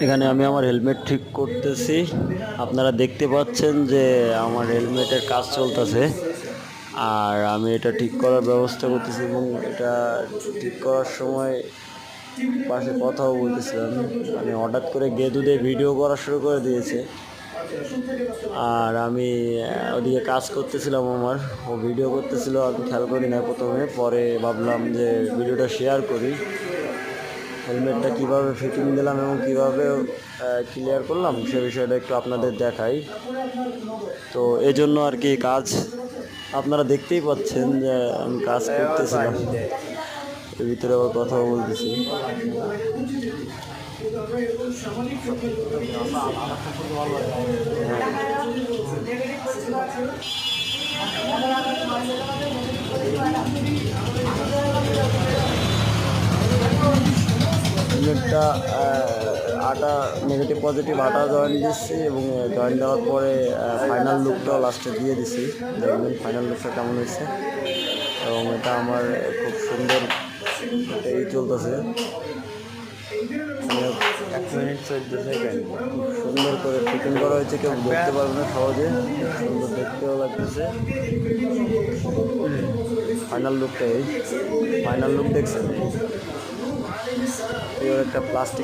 এখানে আমি আমার হেলমেট ঠিক করতেছি। আপনারা দেখতে পাচ্ছেন যে আমার হেলমেটের কাজ চলতেছে, আর আমি এটা ঠিক করার ব্যবস্থা করতেছি এবং এটা ঠিক করার সময় পাশে কথাও বলতেছিলাম। মানে হঠাৎ করে গেদুদে ভিডিও করা শুরু করে দিয়েছে, আর আমি ওদিকে কাজ করতেছিলাম। ও ভিডিও করতেছিল, আমি খেয়াল করি না প্রথমে, পরে ভাবলাম যে ভিডিওটা শেয়ার করি। হেলমেটটা কীভাবে ফিটিং দিলাম এবং কীভাবে ক্লিয়ার করলাম সে বিষয়টা একটু আপনাদের দেখাই। তো এজন্য আর কি কাজ আপনারা দেখতেই পাচ্ছেন যে আমি কাজ করতেছিলাম, এর ভিতরে আবার কথাও বলতেছি। হেলমেটটা আটা নেগেটিভ পজিটিভ আটা জয়েন দিচ্ছি এবং জয়েন দেওয়ার পরে ফাইনাল লুকটাও লাস্টে দিয়ে দিছি। দেখবেন ফাইনাল লুকটা কেমন হয়েছে। এবং এটা আমার খুব সুন্দর এই চলতেছে, 1 মিনিট 14 সেকেন্ড। খুব সুন্দর করে ফিটিং করা হয়েছে, কেউ দেখতে পারবে না সহজে, সুন্দর দেখতেও লাগতেছে। ফাইনাল লুকটা এই ফাইনাল লুক দেখছেন, একটা প্লাস্টিক